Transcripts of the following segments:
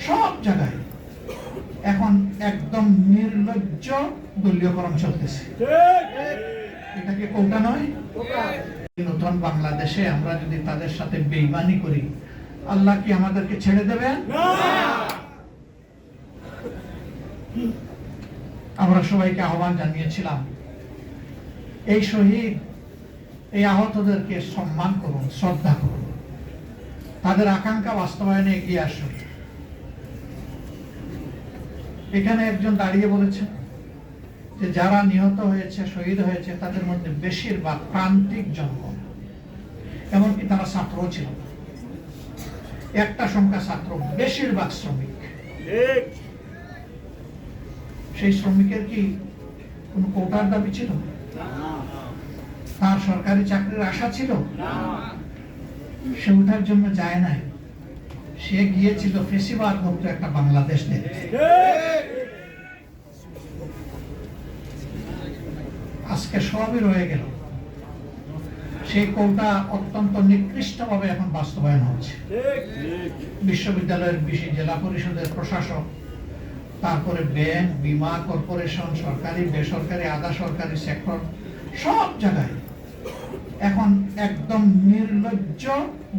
সব জায়গায় এখন একদম নির্লজ্জ দলীয়করণ চলতেছে। এটা কি কোটা নয়? নতুন বাংলাদেশে আমরা যদি তাদের সাথে বেঈমানি করি, আল্লাহ কি আমাদেরকে ছেড়ে দেবেন? আমরা সবাইকে আহ্বান জানিয়েছিলাম, এই শহীদ, এই আহতদেরকে সম্মান করুন, শ্রদ্ধা করুন, তাদের আকাঙ্ক্ষা বাস্তবায়নে এগিয়ে আসুন। এখানে একজন দাঁড়িয়ে বলেছেন যে যারা নিহত হয়েছে, শহীদ হয়েছে, তাদের মধ্যে বেশিরভাগ প্রান্তিক জন্ম, এমনকি তারা ছাত্রও ছিল না। একটা সংখ্যা ছাত্র, বেশিরভাগ শ্রমিক। সেই শ্রমিকের কি কোন কোটার দাবি ছিল? তার সরকারি চাকরির আশা ছিল? সে ওঠার জন্য যায় নাই, সে গিয়েছিল ফেসিবাদ মুক্ত একটা বাংলাদেশ দেখতে। আজকে সবই রয়ে গেল। সেই কোটা অত্যন্ত নিকৃষ্টভাবে এখন বাস্তবায়ন হচ্ছে। বিশ্ববিদ্যালয়ের জেলা পরিষদের প্রশাসক, তারপরে ব্যাংক, বীমা কর্পোরেশন, সরকারি, বেসরকারি, আধা সরকারি সেক্টর, সব জায়গায় এখন একদম নির্লজ্জ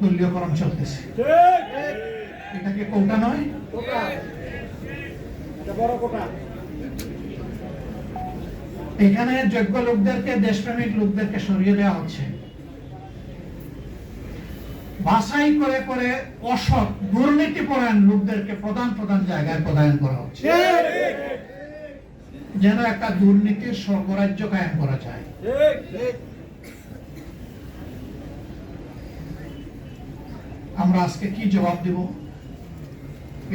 দলীয়করণ চলতেছে। এটা কি কোটা নয়? এখানে যোগ্য লোকদেরকে, দেশপ্রেমিক লোকদেরকে সরিয়ে দেওয়া হচ্ছে। বাছাই করে করে অসৎ, দুর্নীতিপরায়ণ লোকদেরকে প্রধান জায়গায় পদায়ন করা হচ্ছে, যেন একটা দুর্নীতির স্বর্গরাজ্য কায়েম করা যায়। আমরা আজকে কি জবাব দেব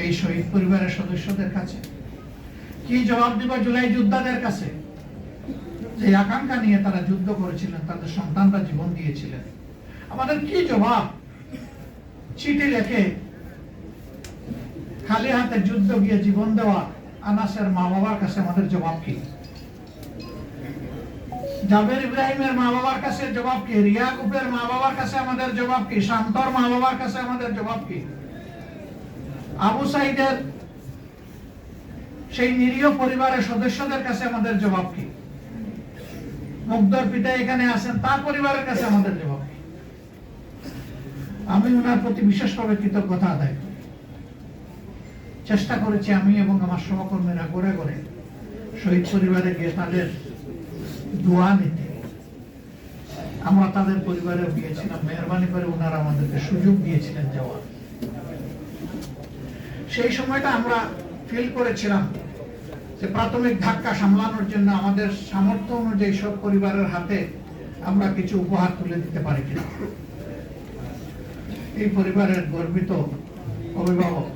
এই শহীদ পরিবারের সদস্যদের কাছে? কি জবাব দেব জুলাই যোদ্ধাদের কাছে, যে আকাঙ্ক্ষা নিয়ে তারা যুদ্ধ করেছিলেন, তাদের সন্তানরা জীবন দিয়েছিলেন? আমাদের কি জবাব? চিঠি লেখে খালি হাতে যুদ্ধ গিয়ে জীবন দেওয়া আনাসের মা বাবার কাছে আমাদের জবাব কি? জাবের ইব্রাহিমের মা বাবার কাছে জবাব কি? রিয়াকুবের মা বাবার কাছে আমাদের জবাব কি? শান্তর মা বাবার কাছে আমাদের জবাব কি? আবু সাইদের সেই নিরীহ পরিবারের সদস্যদের কাছে আমাদের জবাব কি? মুগ্ধর পিতা এখানে আছেন, তার পরিবারের কাছে আমাদের জবাব কি? আমি ওনার প্রতি বিশেষভাবে কৃতজ্ঞতা আদায় করি। চেষ্টা করেছি আমি এবং আমার সহকর্মীরা ঘুরে ঘুরে শহীদ পরিবারে গিয়ে তাদের দোয়া নিতে। আমরা তাদের পরিবারে গিয়েছিলাম, মেহরবানি করে ওনারা আমাদেরকে সুযোগ দিয়েছিলেন যাওয়ার। সেই সময়টা আমরা ফিল করেছিলাম যে প্রাথমিক ধাক্কা সামলানোর জন্য আমাদের সামর্থ্য অনুযায়ী সব পরিবারের হাতে আমরা কিছু উপহার তুলে দিতে পারি কিনা। এই পরিবারের গর্বিত অভিভাবক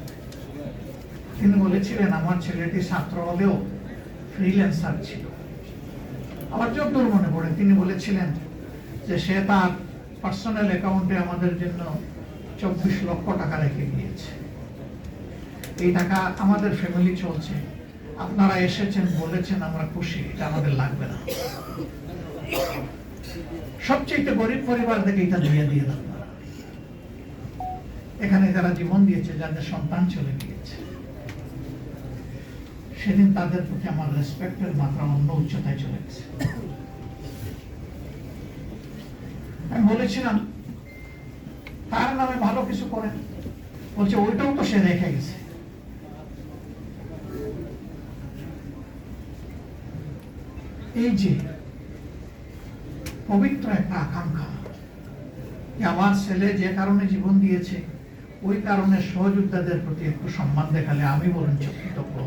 তিনি বলেছিলেন, আমার ছেলেটি ছাত্র হলেও ফ্রিল্যান্সার ছিল। আমার যতদূর মনে পড়ে তিনি বলেছিলেন যে সে তার পার্সোনাল অ্যাকাউন্টে আমাদের জন্য 24 লক্ষ টাকা রেখে গিয়েছে। এই টাকা আমাদের ফ্যামিলি চলছে, আপনারা এসেছেন, বলেছেন, আমরা খুশি, এটা আমাদের লাগবে না। সবচেয়ে গরিব পরিবার থেকে এটা দিয়ে দেন। এখানে যারা জীবন দিয়েছে, যাদের সন্তান চলে গিয়েছে, সেদিন তাদের প্রতি আমার রেসপেক্টের মাত্রা অন্য উচ্চতায় চলে গেছে। আমি বলেছিলাম তার নামে ভালো কিছু করেন, বলছে ওইটাও তো সে রেখে গেছে। এই যে পবিত্র একটা আকাঙ্ক্ষা, আমার ছেলে যে কারণে জীবন দিয়েছে, ওই কারণে সহযোদ্ধাদের প্রতি একটু সম্মান দেখালে আমি বরঞ্চ কৃতজ্ঞ।